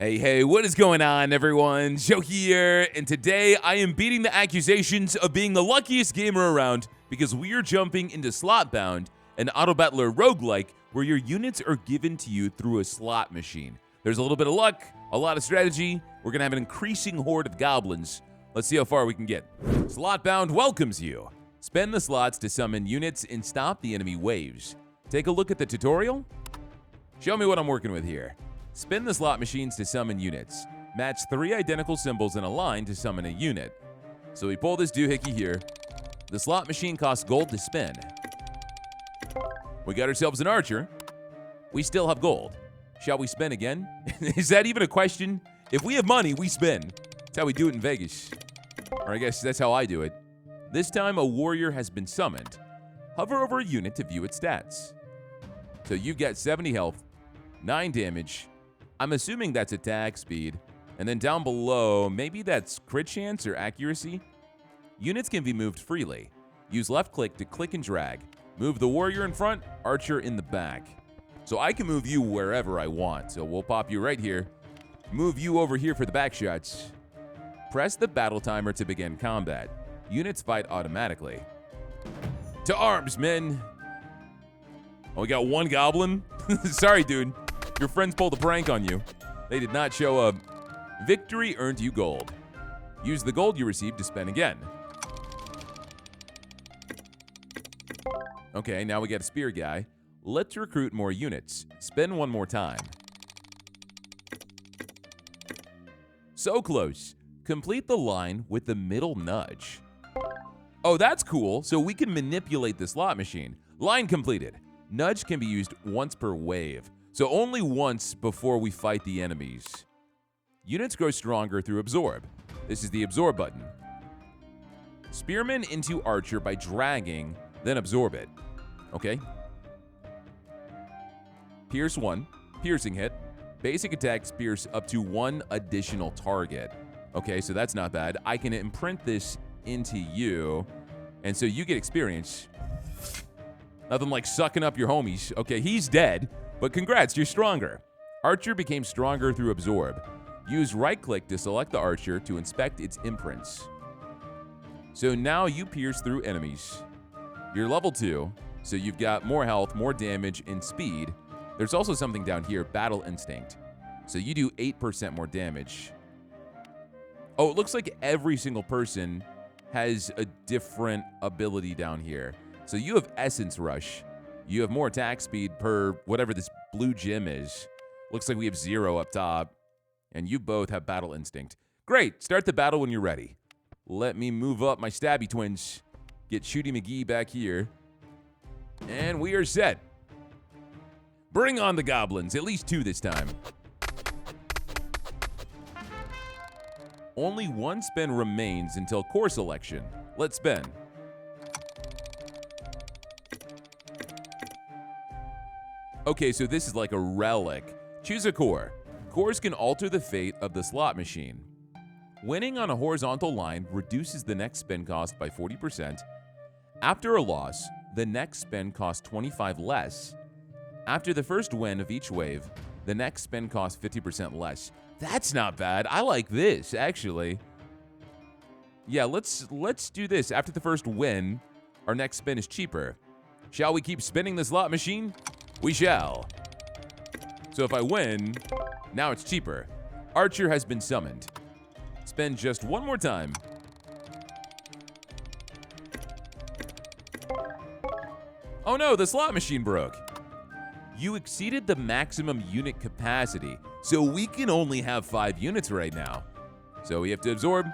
Hey, what is going on, everyone? Joe here, and today I am beating the accusations of being the luckiest gamer around because we are jumping into Slotbound, an auto-battler roguelike where your units are given to you through a slot machine. There's a little bit of luck, a lot of strategy. We're going to have an increasing horde of goblins. Let's see how far we can get. Slotbound welcomes you. Spend the slots to summon units and stop the enemy waves. Take a look at the tutorial. Show me what I'm working with here. Spin the slot machines to summon units. Match 3 identical symbols in a line to summon a unit. So we pull this doohickey here. The slot machine costs gold to spin. We got ourselves an archer. We still have gold. Shall we spin again? Is that even a question? If we have money, we spin. That's how we do it in Vegas. Or I guess that's how I do it. This time, a warrior has been summoned. Hover over a unit to view its stats. So you've got 70 health, 9 damage. I'm assuming that's attack speed. And then down below, maybe that's crit chance or accuracy. Units can be moved freely. Use left click to click and drag. Move the warrior in front, archer in the back. So I can move you wherever I want. So we'll pop you right here. Move you over here for the back shots. Press the battle timer to begin combat. Units fight automatically. To arms, men. Oh, we got one goblin? Sorry, dude. Your friends pulled a prank on you. They did not show up. Victory earned you gold. Use the gold you received to spend again. Okay, now we got a spear guy. Let's recruit more units. Spend one more time. So close. Complete the line with the middle nudge. Oh, that's cool. So we can manipulate the slot machine. Line completed. Nudge can be used once per wave. So only once before we fight the enemies. Units grow stronger through absorb. This is the absorb button. Spearman into archer by dragging, then absorb it. Okay. Pierce 1, piercing hit. Basic attacks pierce up to 1 additional target. Okay, so that's not bad. I can imprint this into you, and so you get experience. Nothing like sucking up your homies. Okay, he's dead. But congrats, you're stronger. Archer became stronger through absorb. Use right-click to select the archer to inspect its imprints. So now you pierce through enemies. You're level 2, so you've got more health, more damage, and speed. There's also something down here, battle instinct. So you do 8% more damage. Oh, it looks like every single person has a different ability down here. So you have essence rush. You have more attack speed per whatever this blue gem is. Looks like we have 0 up top. And you both have battle instinct. Great. Start the battle when you're ready. Let me move up my stabby twins. Get Shooty McGee back here. And we are set. Bring on the goblins. At least 2 this time. Only 1 spin remains until core selection. Let's spin. Okay, so this is like a relic. Choose a core. Cores can alter the fate of the slot machine. Winning on a horizontal line reduces the next spin cost by 40%. After a loss, the next spin costs 25 less. After the first win of each wave, the next spin costs 50% less. That's not bad. I like this, actually. Yeah, let's do this. After the first win, our next spin is cheaper. Shall we keep spinning the slot machine? We shall. So if I win, now it's cheaper. Archer has been summoned. Spend just 1 more time. Oh no, the slot machine broke. You exceeded the maximum unit capacity, so we can only have 5 units right now. So we have to absorb.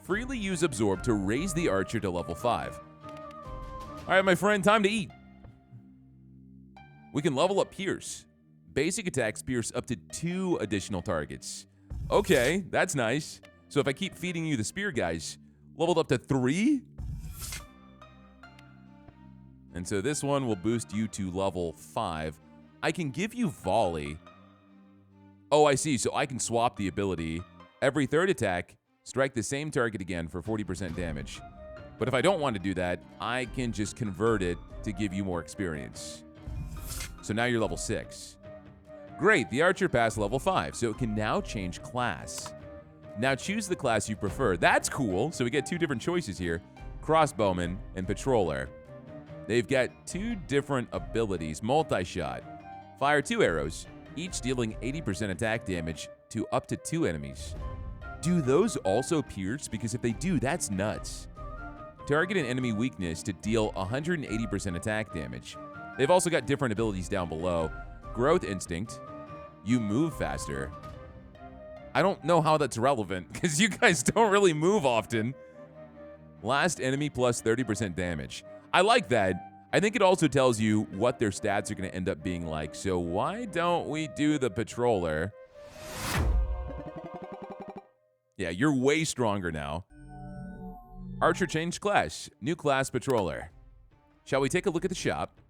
Freely use absorb to raise the archer to level 5. All right, my friend, time to eat. We can level up Pierce. Basic attacks pierce up to 2 additional targets. Okay, that's nice. So if I keep feeding you the spear guys, leveled up to 3? And so this one will boost you to level 5. I can give you volley. Oh, I see. So I can swap the ability. Every 3rd attack, strike the same target again for 40% damage. But if I don't want to do that, I can just convert it to give you more experience. So now you're level 6. Great, the archer passed level 5, so it can now change class. Now choose the class you prefer. That's cool. So we get 2 different choices here, crossbowman and patroller. They've got 2 different abilities, multi-shot. Fire 2 arrows, each dealing 80% attack damage to up to 2 enemies. Do those also pierce? Because if they do, that's nuts. Target an enemy weakness to deal 180% attack damage. They've also got different abilities down below. Growth instinct, you move faster. I don't know how that's relevant because you guys don't really move often. Last enemy plus 30% damage. I like that. I think it also tells you what their stats are going to end up being like. So why don't we do the patroller? Yeah, you're way stronger now. Archer changed class. New class patroller. Shall we take a look at the shop?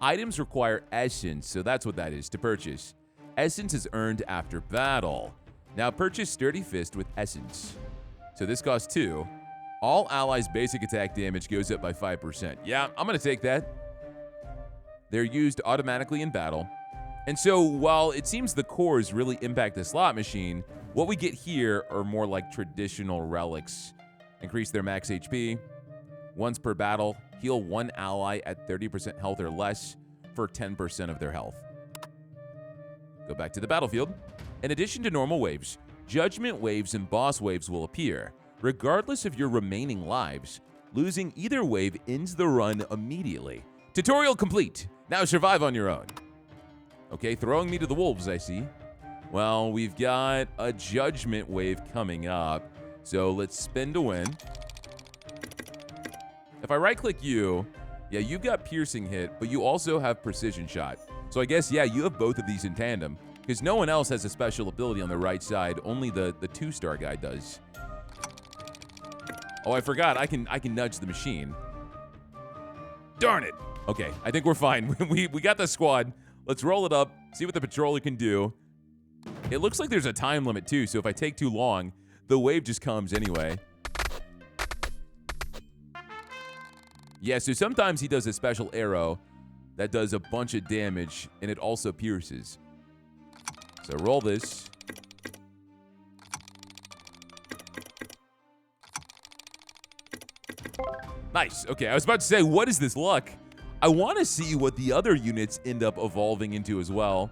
Items require essence, so that's what that is, to purchase. Essence is earned after battle. Now purchase Sturdy Fist with essence. So this costs 2. All allies' basic attack damage goes up by 5%. Yeah, I'm going to take that. They're used automatically in battle. And so while it seems the cores really impact the slot machine, what we get here are more like traditional relics. Increase their max HP. Once per battle, heal 1 ally at 30% health or less for 10% of their health. Go back to the battlefield. In addition to normal waves, judgment waves and boss waves will appear. Regardless of your remaining lives, losing either wave ends the run immediately. Tutorial complete. Now survive on your own. Okay, throwing me to the wolves, I see. Well, we've got a judgment wave coming up, so let's spin to win. If I right-click you, yeah, you've got piercing hit, but you also have precision shot. So I guess, yeah, you have both of these in tandem, because no one else has a special ability on the right side. Only the 2-star guy does. Oh, I forgot. I can nudge the machine. Darn it. Okay, I think we're fine. we got the squad. Let's roll it up, see what the patroller can do. It looks like there's a time limit, too, so if I take too long, the wave just comes anyway. Yeah, so sometimes he does a special arrow that does a bunch of damage, and it also pierces. So roll this. Nice. Okay, I was about to say, what is this luck? I want to see what the other units end up evolving into as well.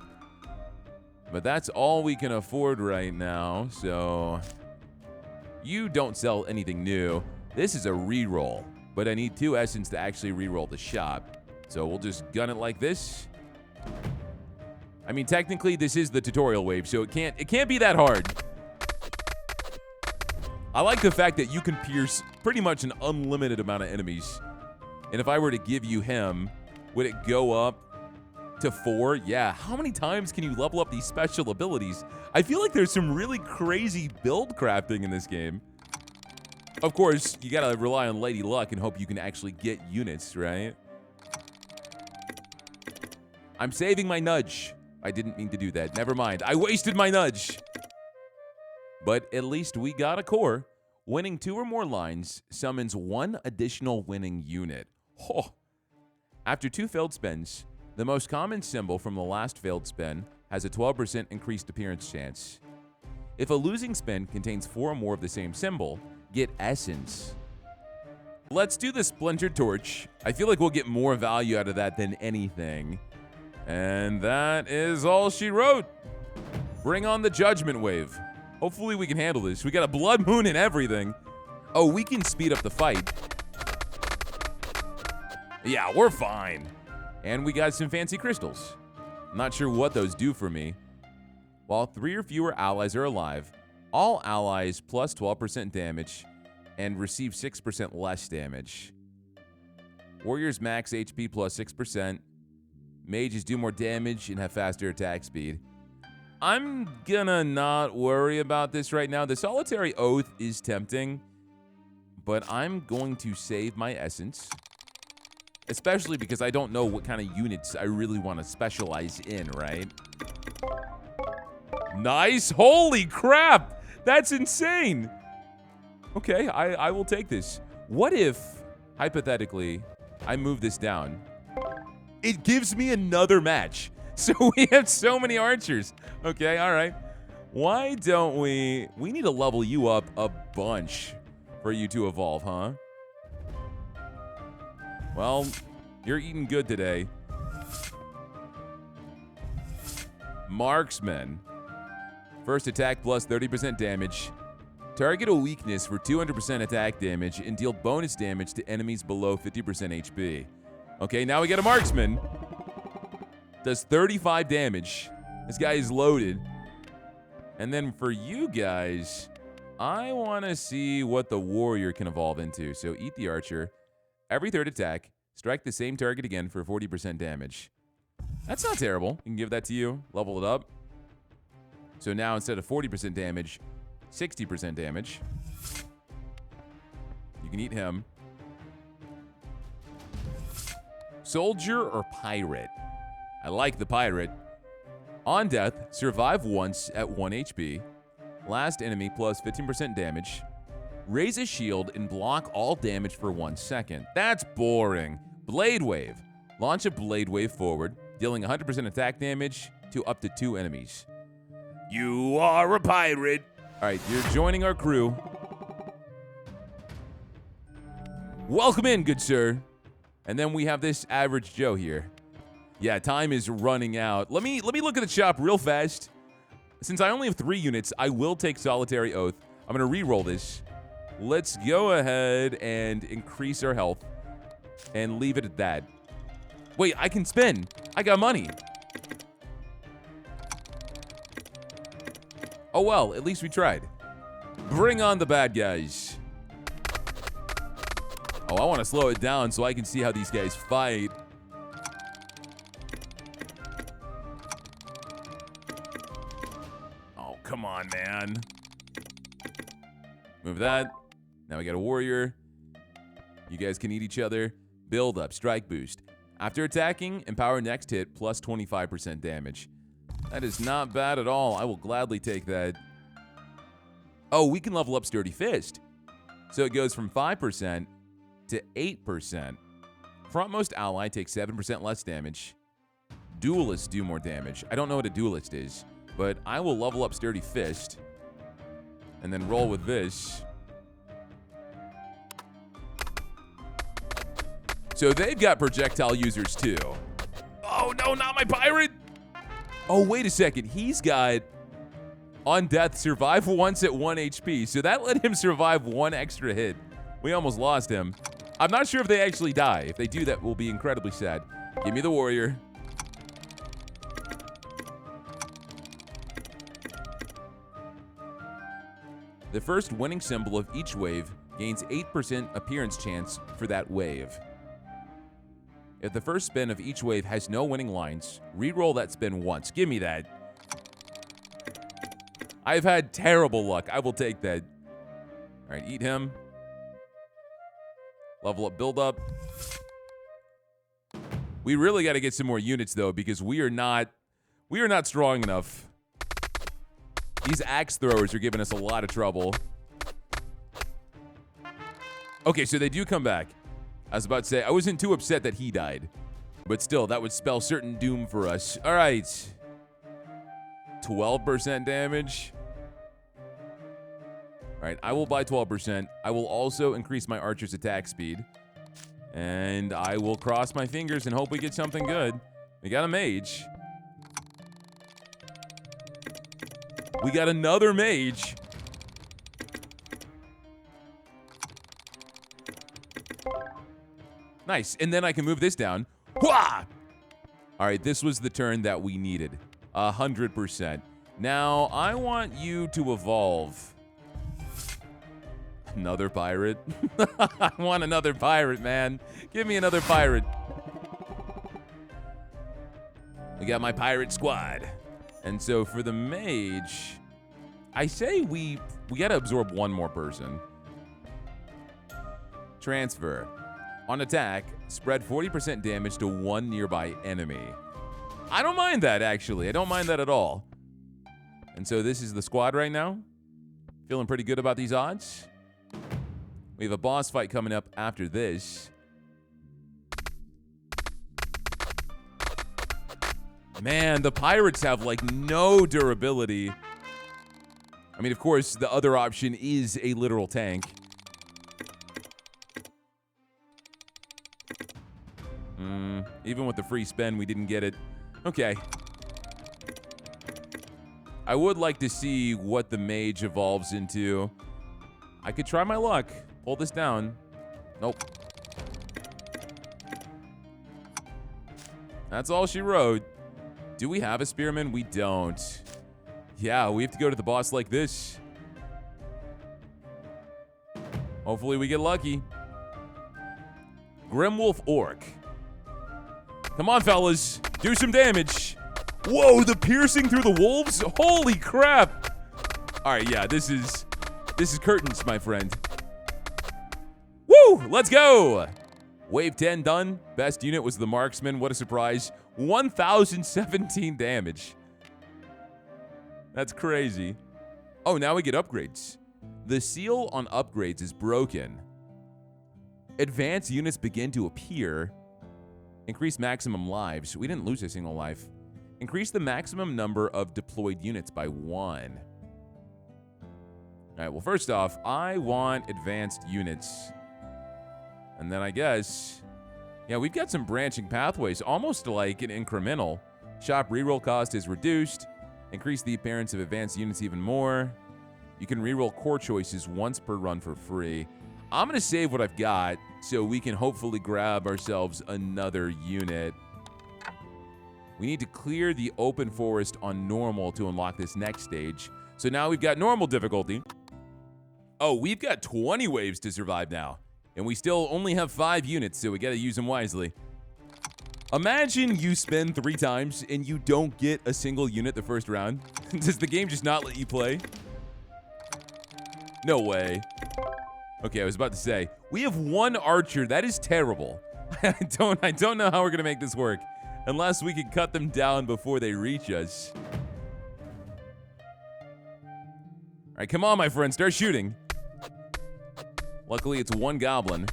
But that's all we can afford right now, so... You don't sell anything new. This is a reroll, but I need 2 essence to actually reroll the shop. So we'll just gun it like this. I mean, technically, this is the tutorial wave, so it can't be that hard. I like the fact that you can pierce pretty much an unlimited amount of enemies. And if I were to give you him, would it go up to 4? Yeah. How many times can you level up these special abilities? I feel like there's some really crazy build crafting in this game. Of course, you gotta rely on Lady Luck and hope you can actually get units, right? I'm saving my nudge. I didn't mean to do that. Never mind. I wasted my nudge. But at least we got a core. Winning 2 or more lines summons 1 additional winning unit. Oh. After 2 failed spins, the most common symbol from the last failed spin has a 12% increased appearance chance. If a losing spin contains 4 or more of the same symbol, get essence. Let's do the Splintered Torch. I feel like we'll get more value out of that than anything. And that is all she wrote. Bring on the Judgment Wave. Hopefully we can handle this. We got a blood moon and everything. Oh, we can speed up the fight. Yeah, we're fine. And we got some fancy crystals. Not sure what those do for me. While 3 or fewer allies are alive, all allies plus 12% damage and receive 6% less damage. Warriors max HP plus 6%. Mages do more damage and have faster attack speed. I'm gonna not worry about this right now. The Solitary Oath is tempting, but I'm going to save my essence. Especially because I don't know what kind of units I really want to specialize in, right? Nice. Holy crap. That's insane. Okay, I will take this. What if, hypothetically, I move this down? It gives me another match. So we have so many archers. Okay, all right. Why don't we need to level you up a bunch for you to evolve, huh? Well, you're eating good today. Marksman. First attack plus 30% damage. Target a weakness for 200% attack damage and deal bonus damage to enemies below 50% HP. Okay, now we got a marksman. Does 35 damage. This guy is loaded. And then for you guys, I want to see what the warrior can evolve into. So eat the archer. Every third attack, strike the same target again for 40% damage. That's not terrible. We can give that to you. Level it up. So now instead of 40% damage, 60% damage. You can eat him. Soldier or pirate? I like the pirate. On death, survive once at 1 HP. Last enemy plus 15% damage. Raise a shield and block all damage for 1 second. That's boring. Blade Wave. Launch a Blade Wave forward, dealing 100% attack damage to up to 2 enemies. You are a pirate. All right, you're joining our crew. Welcome in, good sir. And then we have this average Joe here. Yeah, time is running out. Let me look at the shop real fast. Since I only have 3 units, I will take Solitary Oath. I'm going to re-roll this. Let's go ahead and increase our health and leave it at that. Wait, I can spin. I got money. Oh well, at least we tried. Bring on the bad guys. Oh, I want to slow it down so I can see how these guys fight. Oh, come on, man. Move that. Now we got a warrior. You guys can eat each other. Build up, strike boost. After attacking, empower next hit plus 25% damage. That is not bad at all. I will gladly take that. Oh, we can level up Sturdy Fist. So it goes from 5% to 8%. Frontmost ally takes 7% less damage. Duelists do more damage. I don't know what a duelist is, but I will level up Sturdy Fist and then roll with this. So they've got projectile users too. Oh no, not my pirate! Oh, wait a second. He's got on death, survive once at 1 HP. So that let him survive 1 extra hit. We almost lost him. I'm not sure if they actually die. If they do, that will be incredibly sad. Give me the warrior. The first winning symbol of each wave gains 8% appearance chance for that wave. If the first spin of each wave has no winning lines, re-roll that spin once. Give me that. I've had terrible luck. I will take that. All right, eat him. Level up, build up. We really got to get some more units though, because we are not strong enough. These axe throwers are giving us a lot of trouble. Okay, so they do come back. I was about to say, I wasn't too upset that he died. But still, that would spell certain doom for us. All right. 12% damage. All right, I will buy 12%. I will also increase my archer's attack speed. And I will cross my fingers and hope we get something good. We got a mage. We got another mage. Nice, and then I can move this down. Hwah! All right, this was the turn that we needed. 100%. Now, I want you to evolve. Another pirate? I want another pirate, man. Give me another pirate. We got my pirate squad. And so for the mage, I say we got to absorb one more person. Transfer. On attack, spread 40% damage to 1 nearby enemy. I don't mind that, actually. I don't mind that at all. And so this is the squad right now. Feeling pretty good about these odds. We have a boss fight coming up after this. Man, the pirates have, like, no durability. I mean, of course, the other option is a literal tank. Even with the free spend, we didn't get it. Okay. I would like to see what the mage evolves into. I could try my luck. Pull this down. Nope. That's all she wrote. Do we have a spearman? We don't. Yeah, we have to go to the boss like this. Hopefully we get lucky. Grimwolf Orc. Come on, fellas. Do some damage. Whoa, the piercing through the wolves? Holy crap. All right, yeah, this is curtains, my friend. Woo, let's go. Wave 10 done. Best unit was the marksman. What a surprise. 1,017 damage. That's crazy. Oh, now we get upgrades. The seal on upgrades is broken. Advanced units begin to appear. Increase maximum lives. We didn't lose a single life. Increase the maximum number of deployed units by 1. All right, well, first off, I want advanced units. And then I guess, yeah, we've got some branching pathways, almost like an incremental. Shop reroll cost is reduced. Increase the appearance of advanced units even more. You can reroll core choices once per run for free. I'm going to save what I've got so we can hopefully grab ourselves another unit. We need to clear the open forest on normal to unlock this next stage. So now we've got normal difficulty. Oh, we've got 20 waves to survive now. And we still only have 5 units, so we got to use them wisely. Imagine you spend 3 times and you don't get a single unit the first round. Does the game just not let you play? No way. Okay, I was about to say, we have 1 archer. That is terrible. I don't know how we're going to make this work. Unless we can cut them down before they reach us. All right, come on, my friend. Start shooting. Luckily, it's 1 goblin.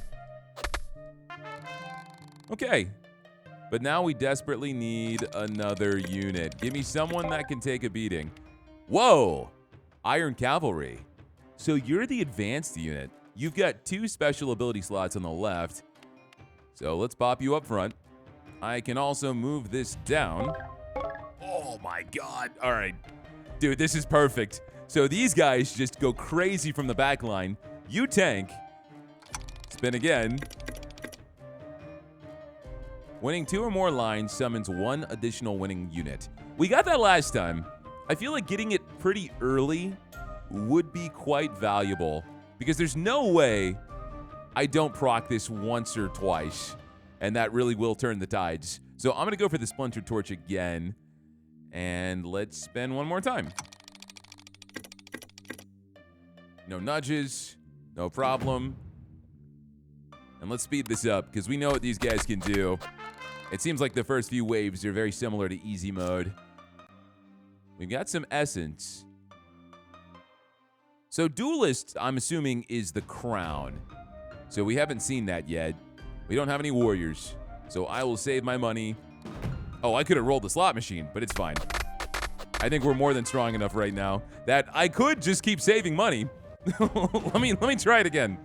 Okay. But now we desperately need another unit. Give me someone that can take a beating. Whoa! Iron Cavalry. So you're the advanced unit. You've got 2 special ability slots on the left. So let's pop you up front. I can also move this down. Oh my god. All right. Dude, this is perfect. So these guys just go crazy from the back line. You tank. Spin again. Winning 2 or more lines summons 1 additional winning unit. We got that last time. I feel like getting it pretty early would be quite valuable because there's no way I don't proc this once or twice, and that really will turn the tides. So I'm going to go for the Splinter Torch again, and let's spin 1 more time. No nudges, no problem. And let's speed this up, because we know what these guys can do. It seems like the first few waves are very similar to easy mode. We've got some essence. So Duelist, I'm assuming, is the crown. So we haven't seen that yet. We don't have any warriors. So I will save my money. Oh, I could have rolled the slot machine, but it's fine. I think we're more than strong enough right now that I could just keep saving money. let me try it again.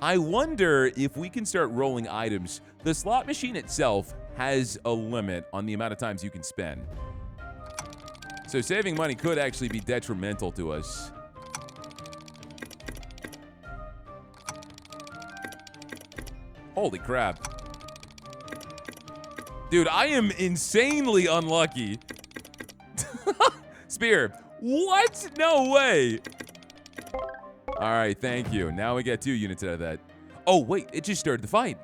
I wonder if we can start rolling items. The slot machine itself has a limit on the amount of times you can spend. So saving money could actually be detrimental to us. Holy crap. Dude, I am insanely unlucky. Spear. What? No way. All right, thank you. Now we get 2 units out of that. Oh, wait, it just started the fight.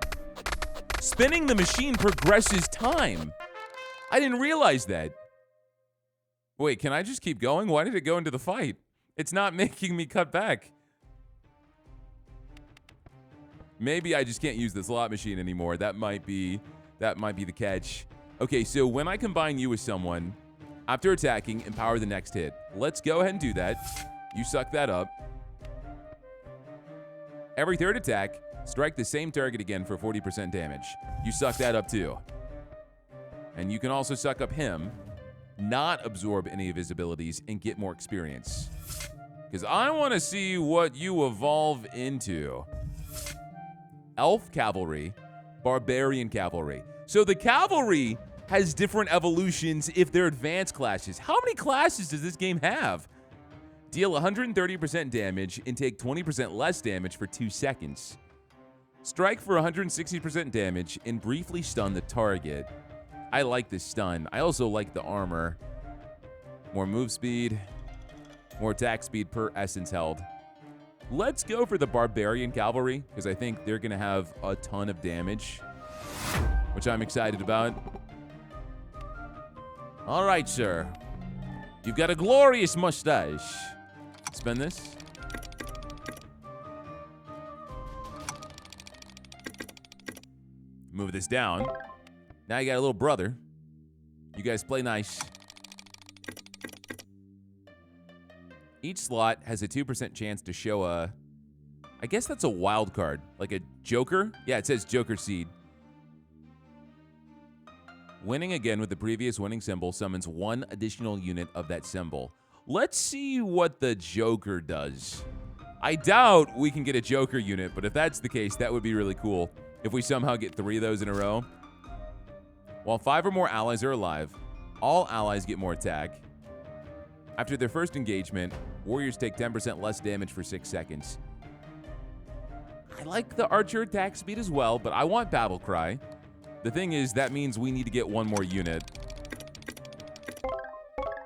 Spinning the machine progresses time. I didn't realize that. Wait, can I just keep going? Why did it go into the fight? It's not making me cut back. Maybe I just can't use the slot machine anymore. That might be the catch. Okay, so when I combine you with someone, after attacking, empower the next hit. Let's go ahead and do that. You suck that up. Every 3rd attack, Strike the same target again for 40% damage. You suck that up too. And you can also suck up him, not absorb any of his abilities, and get more experience. Because I want to see what you evolve into. Elf Cavalry, Barbarian Cavalry. So the Cavalry has different evolutions if they're advanced classes. How many classes does this game have? Deal 130% damage and take 20% less damage for 2 seconds. Strike for 160% damage and briefly stun the target. I like this stun. I also like the armor. More move speed, more attack speed per essence held. Let's go for the Barbarian Cavalry, because I think they're going to have a ton of damage, which I'm excited about. All right, sir. You've got a glorious mustache. Spend this. Move this down. Now you got a little brother. You guys play nice. Each slot has a 2% chance to show a... I guess that's a wild card. Like a Joker? Yeah, it says Joker Seed. Winning again with the previous winning symbol summons 1 additional unit of that symbol. Let's see what the Joker does. I doubt we can get a Joker unit, but if that's the case, that would be really cool. If we somehow get 3 of those in a row. While 5 or more allies are alive, all allies get more attack. After their first engagement, warriors take 10% less damage for 6 seconds. I like the archer attack speed as well, but I want battle cry. The thing is, that means we need to get 1 more unit.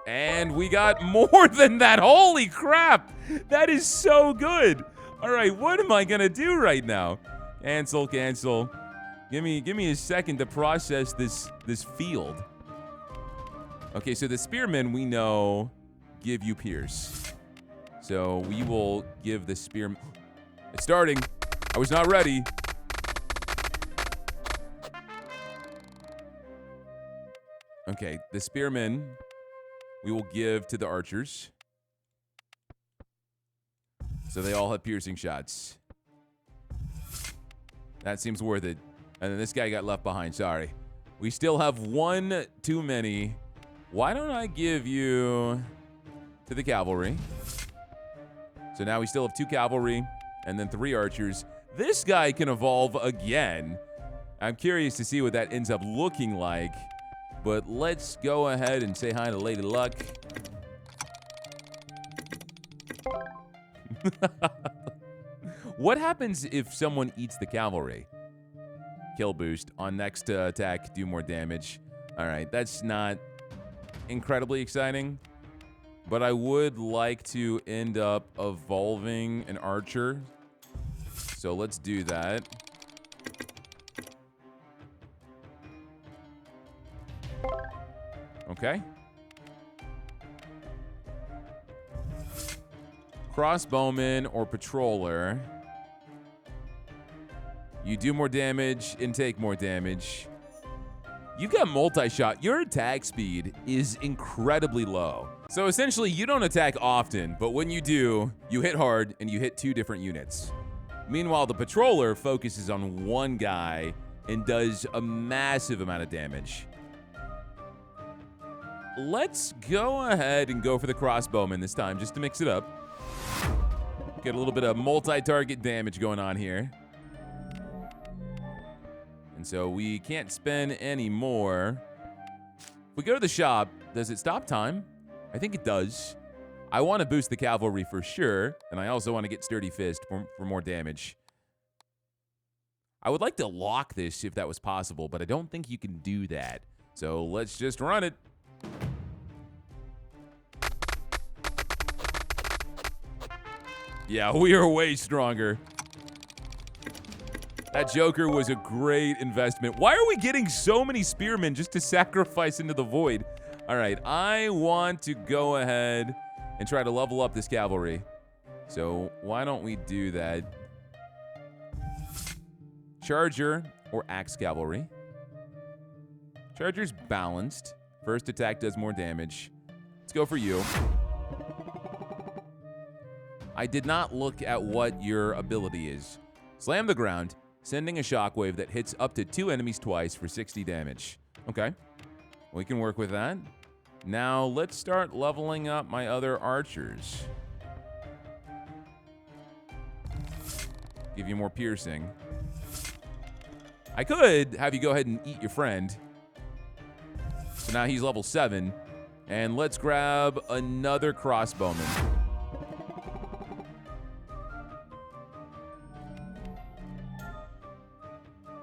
And we got more than that. Holy crap. That is so good. All right, what am I going to do right now? Cancel, cancel. Give me a second to process this field. Okay, so the spearmen we know give you pierce. So we will give the spearmen... It's starting. I was not ready. Okay, the spearmen we will give to the archers. So they all have piercing shots. That seems worth it. And then this guy got left behind, sorry. We still have 1 too many. Why don't I give you to the cavalry? So now we still have 2 cavalry and then 3 archers. This guy can evolve again. I'm curious to see what that ends up looking like. But let's go ahead and say hi to Lady Luck. What happens if someone eats the cavalry? Kill boost. On next attack, do more damage. All right, that's not incredibly exciting. But I would like to end up evolving an archer. So let's do that. Okay. Crossbowman or patroller. You do more damage and take more damage. You got multi-shot. Your attack speed is incredibly low. So essentially, you don't attack often, but when you do, you hit hard and you hit 2 different units. Meanwhile, the patroller focuses on 1 guy and does a massive amount of damage. Let's go ahead and go for the crossbowman this time, just to mix it up. Get a little bit of multi-target damage going on here. And so we can't spend any more. If we go to the shop, does it stop time? I think it does. I want to boost the cavalry for sure, and I also want to get Sturdy Fist for more damage. I would like to lock this if that was possible, but I don't think you can do that. So let's just run it. Yeah, we are way stronger. That Joker was a great investment. Why are we getting so many spearmen just to sacrifice into the void? All right, I want to go ahead and try to level up this cavalry. So why don't we do that? Charger or axe cavalry. Charger's balanced. First attack does more damage. Let's go for you. I did not look at what your ability is. Slam the ground, sending a shockwave that hits up to 2 enemies twice for 60 damage. Okay. We can work with that. Now, let's start leveling up my other archers. Give you more piercing. I could have you go ahead and eat your friend. So now he's level 7. And let's grab another crossbowman.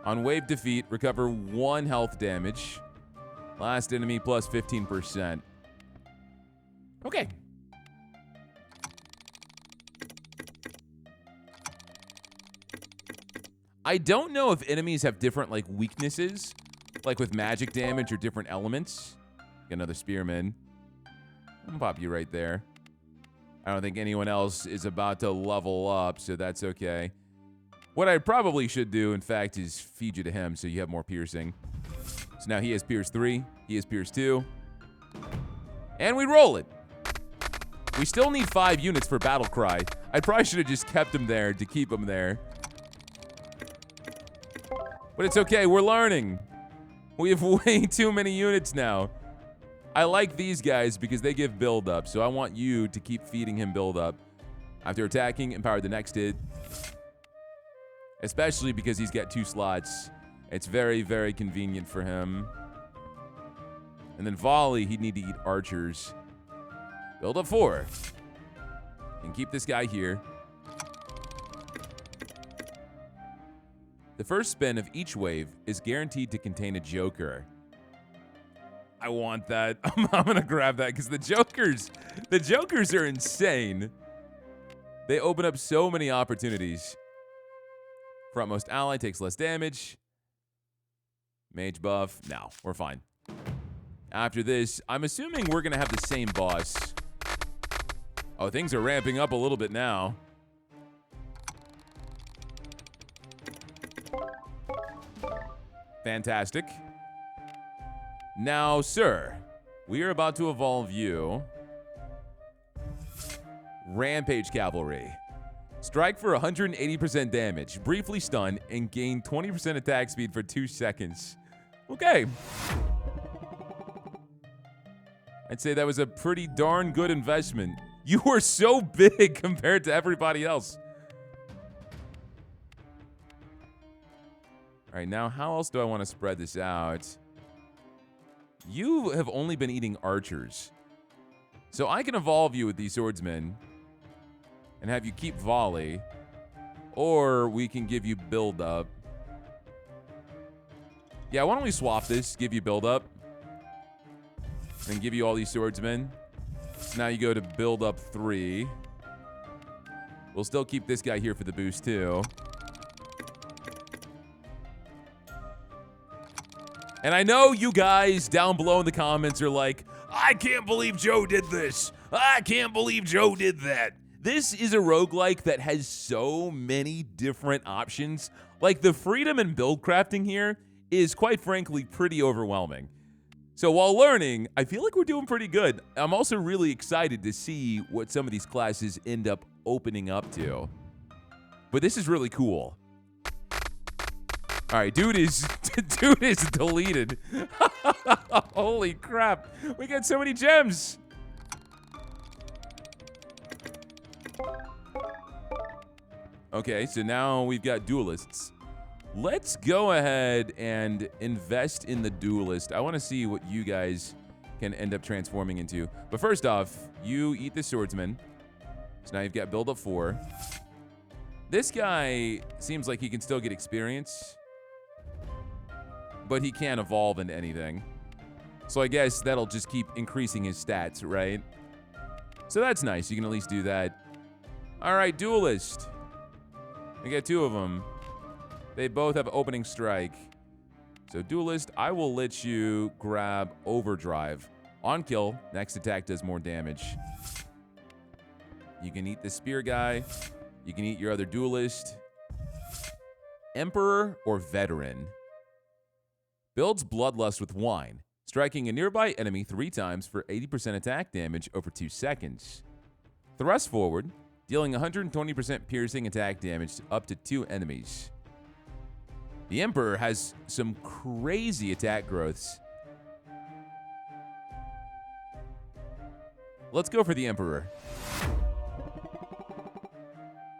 On wave defeat, recover 1 health damage. Last enemy plus 15%. Okay. I don't know if enemies have different, like, weaknesses. Like with magic damage or different elements. Get another spearman. I'm gonna pop you right there. I don't think anyone else is about to level up, so that's okay. What I probably should do, in fact, is feed you to him so you have more piercing. So now he has Pierce 3, he has Pierce 2. And we roll it. We still need 5 units for Battle Cry. I probably should have just kept him there to keep him there. But it's okay, we're learning. We have way too many units now. I like these guys because they give build up, so I want you to keep feeding him build up. After attacking, empower the next hit. Especially because he's got 2 slots. It's very, very convenient for him. And then volley, he'd need to eat archers. Build up 4. And keep this guy here. The first spin of each wave is guaranteed to contain a joker. I want that. I'm gonna grab that because the jokers are insane. They open up so many opportunities. Frontmost ally takes less damage. Mage buff. No, we're fine. After this, I'm assuming we're gonna have the same boss. Oh, things are ramping up a little bit now. Fantastic. Now, sir, we are about to evolve you. Rampage Cavalry. Strike for 180% damage, briefly stun, and gain 20% attack speed for 2 seconds. Okay. I'd say that was a pretty darn good investment. You were so big compared to everybody else. All right, now how else do I want to spread this out? You have only been eating archers. So I can evolve you with these swordsmen and have you keep volley, or we can give you build up. Yeah, why don't we swap this, give you build up, and give you all these swordsmen. So now you go to build up 3. We'll still keep this guy here for the boost too. And I know you guys down below in the comments are like, I can't believe Joe did this. I can't believe Joe did that. This is a roguelike that has so many different options. Like, the freedom in build crafting here is, quite frankly, pretty overwhelming. So while learning, I feel like we're doing pretty good. I'm also really excited to see what some of these classes end up opening up to. But this is really cool. All right, dude is deleted. Holy crap. We got so many gems. Okay, so now we've got duelists. Let's go ahead and invest in the duelist. I want to see what you guys can end up transforming into. But first off, you eat the swordsman. So now you've got build up 4. This guy seems like he can still get experience, but he can't evolve into anything. So I guess that'll just keep increasing his stats, right? So that's nice. You can at least do that. All right, duelist. We got 2 of them. They both have opening strike. So duelist, I will let you grab overdrive. On kill, next attack does more damage. You can eat the spear guy. You can eat your other duelist. Emperor or veteran. Builds bloodlust with wine, striking a nearby enemy 3 times for 80% attack damage over 2 seconds. Thrust forward, dealing 120% piercing attack damage to up to 2 enemies. The Emperor has some crazy attack growths. Let's go for the Emperor.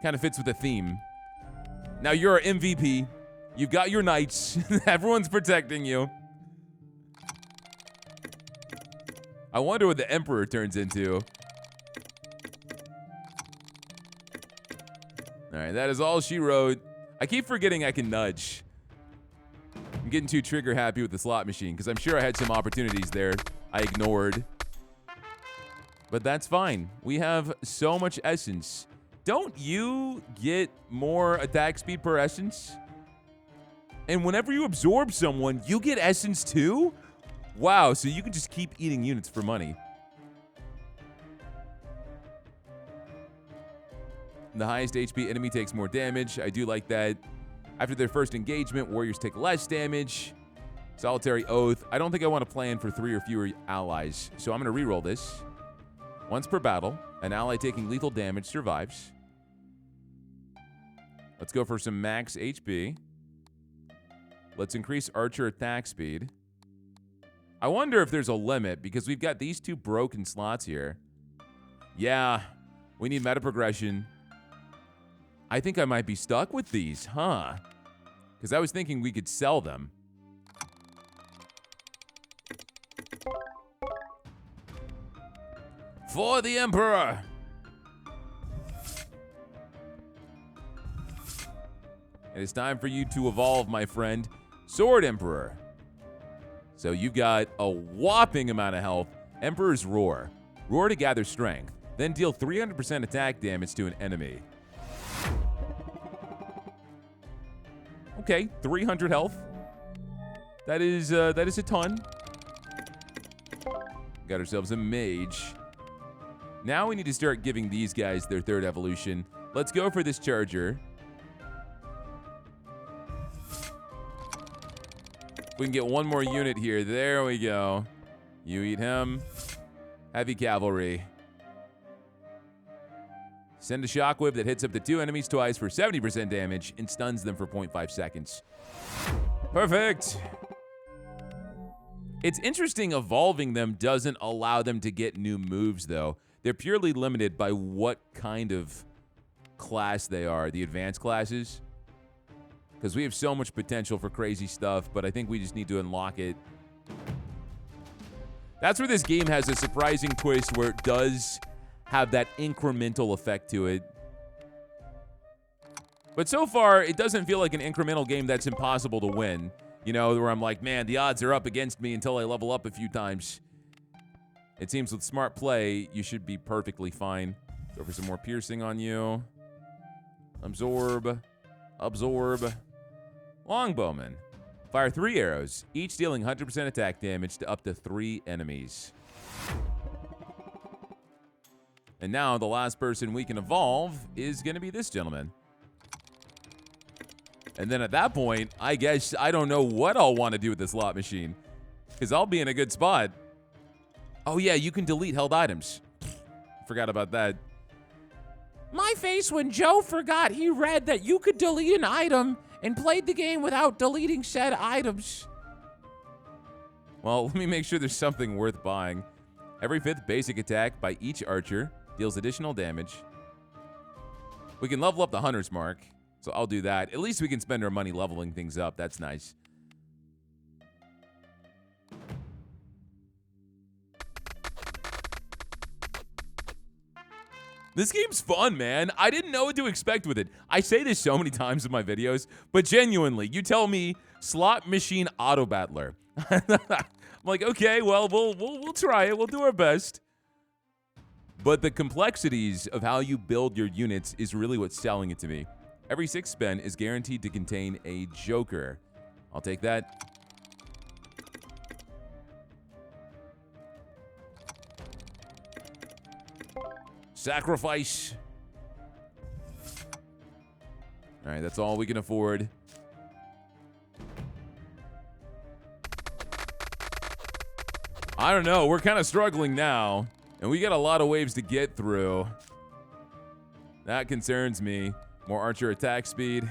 Kind of fits with the theme. Now you're our MVP. You've got your knights. Everyone's protecting you. I wonder what the Emperor turns into. All right, that is all she wrote. I keep forgetting I can nudge. I'm getting too trigger happy with the slot machine because I'm sure I had some opportunities there I ignored. But that's fine. We have so much essence. Don't you get more attack speed per essence? And whenever you absorb someone, you get essence too? Wow, so you can just keep eating units for money. The highest HP enemy takes more damage. I do like that. After their first engagement, warriors take less damage. Solitary Oath. I don't think I want to plan for 3 or fewer allies, so I'm going to reroll this. Once per battle, an ally taking lethal damage survives. Let's go for some max HP. Let's increase archer attack speed. I wonder if there's a limit, because we've got these 2 broken slots here. Yeah, we need meta progression. I think I might be stuck with these, huh? Because I was thinking we could sell them. For the Emperor! It is time for you to evolve, my friend. Sword Emperor. So you've got a whopping amount of health. Emperor's Roar. Roar to gather strength. Then deal 300% attack damage to an enemy. Okay, 300 health. That is a ton. Got ourselves a mage. Now we need to start giving these guys their 3rd evolution. Let's go for this charger. We can get 1 more unit here. There we go. You eat him. Heavy cavalry. Send a shockwave that hits up to 2 enemies twice for 70% damage and stuns them for 0.5 seconds. Perfect. It's interesting evolving them doesn't allow them to get new moves, though. They're purely limited by what kind of class they are, the advanced classes. Because we have so much potential for crazy stuff, but I think we just need to unlock it. That's where this game has a surprising twist where it does have that incremental effect to it. But so far, it doesn't feel like an incremental game that's impossible to win. You know, where I'm like, man, the odds are up against me until I level up a few times. It seems with smart play, you should be perfectly fine. Go for some more piercing on you. Absorb. Absorb. Longbowman. Fire 3 arrows, each dealing 100% attack damage to up to 3 enemies. And now the last person we can evolve is going to be this gentleman. And then at that point, I guess I don't know what I'll want to do with this slot machine. Because I'll be in a good spot. Oh yeah, you can delete held items. Forgot about that. My face when Joe forgot he read that you could delete an item and played the game without deleting said items. Well, let me make sure there's something worth buying. Every 5th basic attack by each archer deals additional damage. We can level up the Hunter's Mark, so I'll do that. At least we can spend our money leveling things up. That's nice. This game's fun, man. I didn't know what to expect with it. I say this so many times in my videos, but genuinely, you tell me slot machine auto battler. I'm like, okay, well, we'll try it. We'll do our best. But the complexities of how you build your units is really what's selling it to me. Every 6 spend is guaranteed to contain a joker. I'll take that. Sacrifice. All right, that's all we can afford. I don't know. We're kind of struggling now, and we got a lot of waves to get through. That concerns me. More archer attack speed.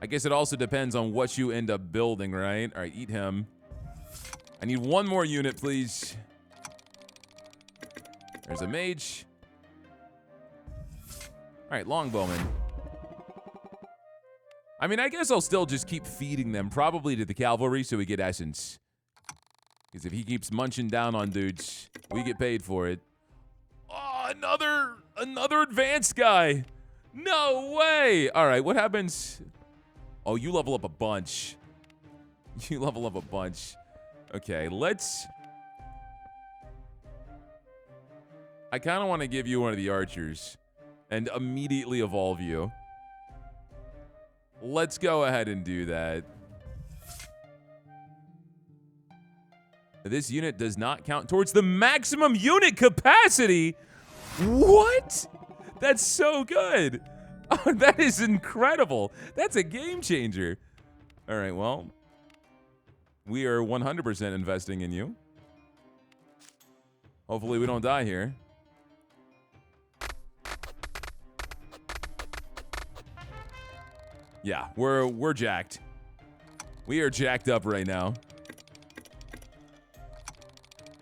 I guess it also depends on what you end up building, right? All right, eat him. I need one more unit, please. There's a mage. All right, longbowman. I mean, I guess I'll still just keep feeding them, probably to the cavalry, so we get essence. Because if he keeps munching down on dudes, we get paid for it. Oh, another advanced guy. No way. All right, what happens? Oh, you level up a bunch. You level up a bunch. Okay, I kind of want to give you one of the archers and immediately evolve you. Let's go ahead and do that. This unit does not count towards the maximum unit capacity. What? That's so good. Oh, that is incredible. That's a game changer. All right, well, we are 100% investing in you. Hopefully we don't die here. Yeah, we're jacked. We are jacked up right now.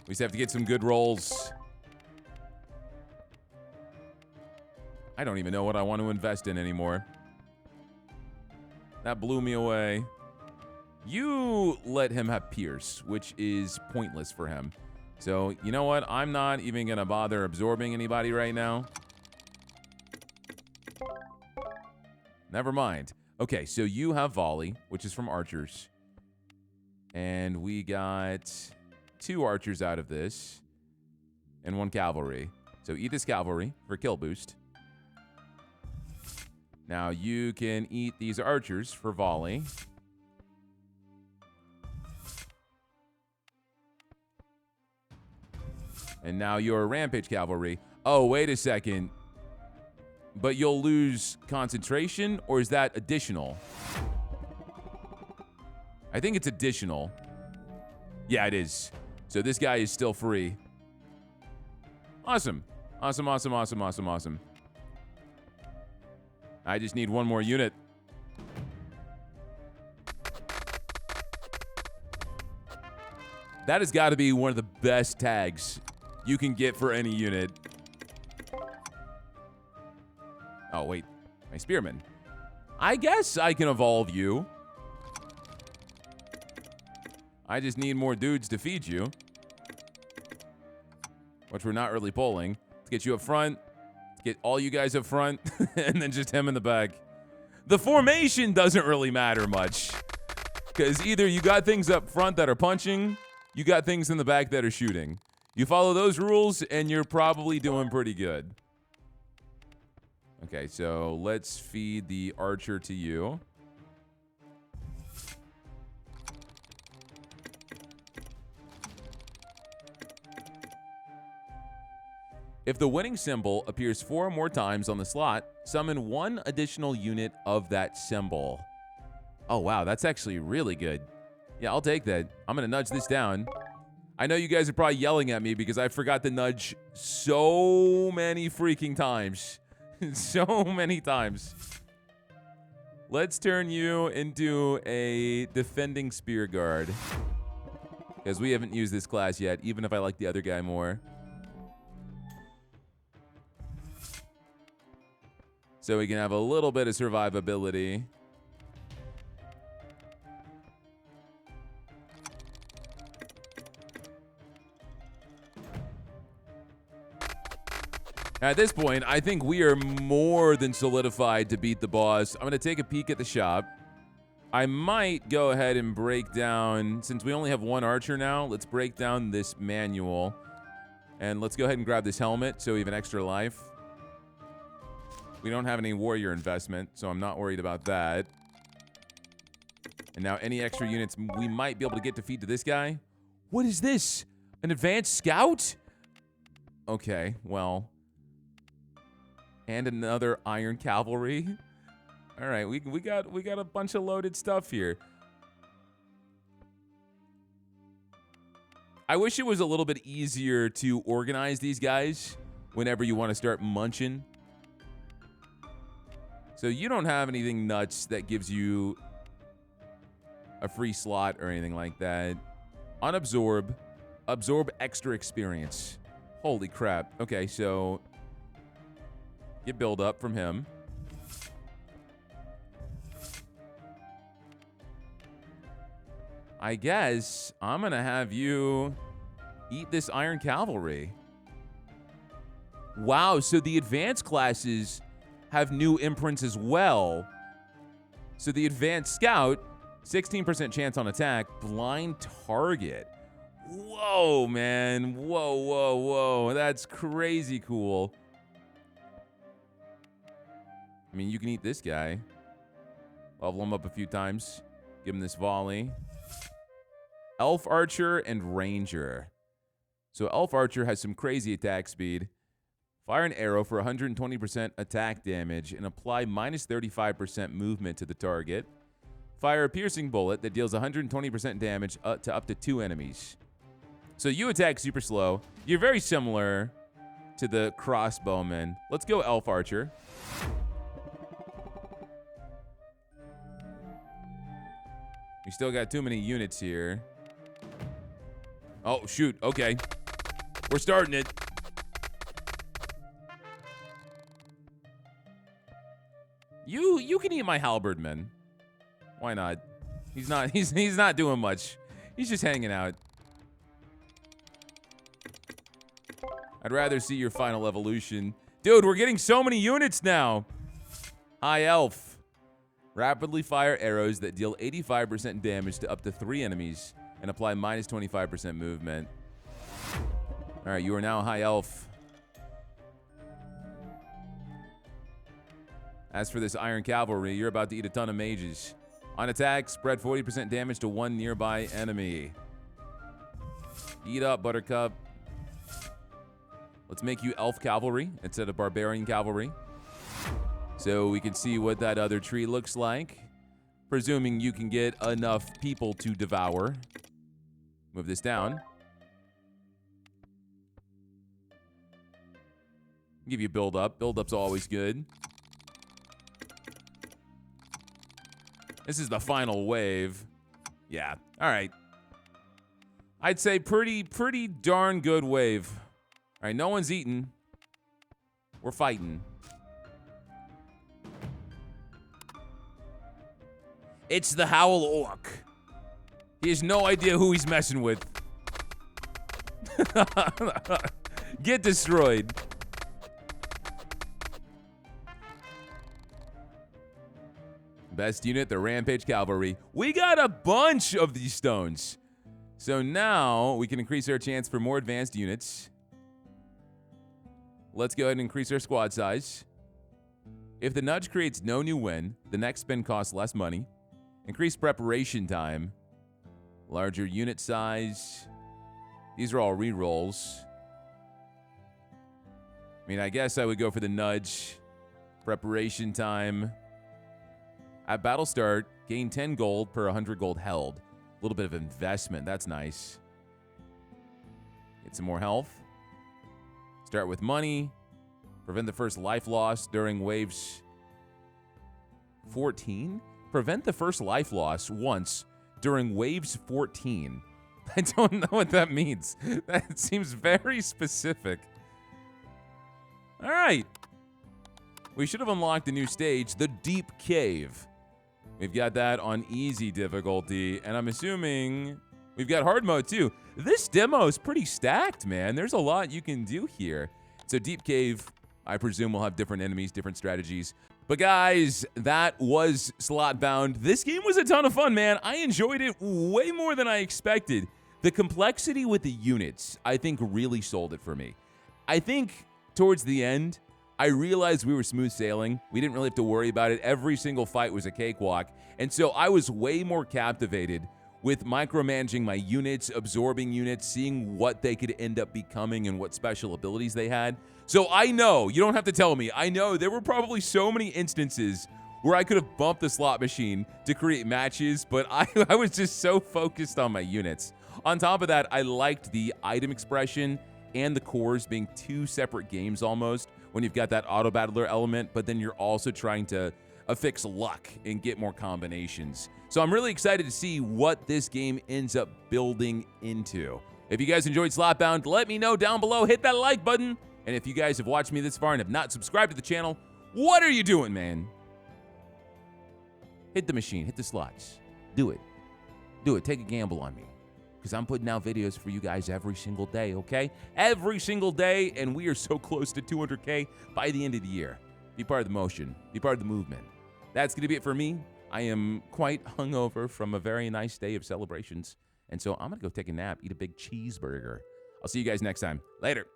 We just have to get some good rolls. I don't even know what I want to invest in anymore. That blew me away. You let him have Pierce, which is pointless for him. So, you know what? I'm not even going to bother absorbing anybody right now. Never mind. Okay, so you have volley, which is from archers. And we got 2 archers out of this. And 1 cavalry. So eat this cavalry for kill boost. Now you can eat these archers for volley. And now you're rampage cavalry. Oh, wait a second. But you'll lose concentration, or is that additional? I think it's additional. Yeah, it is. So this guy is still free. Awesome. Awesome, awesome, awesome, awesome, awesome. I just need one more unit. That has got to be one of the best tags you can get for any unit. Oh, wait. My spearman. I guess I can evolve you. I just need more dudes to feed you. Which we're not really pulling. Let's get you up front. Get all you guys up front, and then just him in the back. The formation doesn't really matter much. Because either you got things up front that are punching, you got things in the back that are shooting. You follow those rules, and you're probably doing pretty good. Okay, so let's feed the archer to you. If the winning symbol appears 4 more times on the slot, summon 1 additional unit of that symbol. Oh, wow, that's actually really good. Yeah, I'll take that. I'm going to nudge this down. I know you guys are probably yelling at me because I forgot to nudge so many freaking times. So many times. Let's turn you into a defending spear guard. Because we haven't used this class yet, even if I like the other guy more. So we can have a little bit of survivability. At this point, I think we are more than solidified to beat the boss. I'm going to take a peek at the shop. I might go ahead and break down, since we only have 1 archer now, let's break down this manual. And let's go ahead and grab this helmet so we have an extra life. We don't have any warrior investment, so I'm not worried about that. And now any extra units we might be able to get to feed to this guy. What is this? An advanced scout? Okay, well. And another iron cavalry. All right, we got a bunch of loaded stuff here. I wish it was a little bit easier to organize these guys whenever you want to start munching. So you don't have anything nuts that gives you a free slot or anything like that. Unabsorb. Absorb extra experience. Holy crap. Okay, so get build up from him. I guess I'm going to have you eat this Iron Cavalry. Wow, so the advanced classes have new imprints as well. So the advanced scout, 16% chance on attack, blind target. Whoa, man. Whoa, whoa, whoa. That's crazy cool. I mean, you can eat this guy. Level him up a few times. Give him this volley. Elf Archer and Ranger. So Elf Archer has some crazy attack speed. Fire an arrow for 120% attack damage and apply minus 35% movement to the target. Fire a piercing bullet that deals 120% damage to up to 2 enemies. So you attack super slow. You're very similar to the crossbowman. Let's go Elf Archer. We still got too many units here. Oh, shoot. Okay. We're starting it. You can eat my halberdman. Why not? He's not doing much. He's just hanging out. I'd rather see your final evolution. Dude, we're getting so many units now. High Elf. Rapidly fire arrows that deal 85% damage to up to 3 enemies and apply minus 25% movement. All right, you are now High Elf. As for this Iron Cavalry, you're about to eat a ton of mages. On attack, spread 40% damage to 1 nearby enemy. Eat up, Buttercup. Let's make you Elf Cavalry instead of Barbarian Cavalry, so we can see what that other tree looks like. Presuming you can get enough people to devour. Move this down. Give you build up. Build up's always good. This is the final wave. Yeah. All right. I'd say pretty darn good wave. All right, no one's eating. We're fighting. It's the Howl Orc. He has no idea who he's messing with. Get destroyed. Best unit, the Rampage Cavalry. We got a bunch of these stones. So now we can increase our chance for more advanced units. Let's go ahead and increase our squad size. If the nudge creates no new win, the next spin costs less money. Increase preparation time. Larger unit size. These are all rerolls. I mean, I guess I would go for the nudge. Preparation time. At battle start, gain 10 gold per 100 gold held. A little bit of investment. That's nice. Get some more health. Start with money. Prevent the first life loss during waves 14. Prevent the first life loss once during waves 14. I don't know what that means. That seems very specific. All right. We should have unlocked a new stage, the Deep Cave. We've got that on easy difficulty, and I'm assuming we've got hard mode too. This demo is pretty stacked, man. There's a lot you can do here. So Deep Cave, I presume we'll have different enemies, different strategies. But guys, that was Slotbound. This game was a ton of fun, man. I enjoyed it way more than I expected. The complexity with the units, I think, really sold it for me. I think towards the end, I realized we were smooth sailing. We didn't really have to worry about it. Every single fight was a cakewalk. And so I was way more captivated with micromanaging my units, absorbing units, seeing what they could end up becoming and what special abilities they had. So I know, you don't have to tell me, I know there were probably so many instances where I could have bumped the slot machine to create matches, but I was just so focused on my units. On top of that, I liked the item expression and the cores being two separate games almost, when you've got that auto battler element, but then you're also trying to affix luck and get more combinations. So I'm really excited to see what this game ends up building into. If you guys enjoyed Slotbound, let me know down below. Hit that like button. And if you guys have watched me this far and have not subscribed to the channel, what are you doing, man? Hit the machine, hit the slots. Do it. Do it. Take a gamble on me. Because I'm putting out videos for you guys every single day, okay? Every single day, and we are so close to 200K by the end of the year. Be part of the motion. Be part of the movement. That's going to be it for me. I am quite hungover from a very nice day of celebrations. And so I'm going to go take a nap, eat a big cheeseburger. I'll see you guys next time. Later.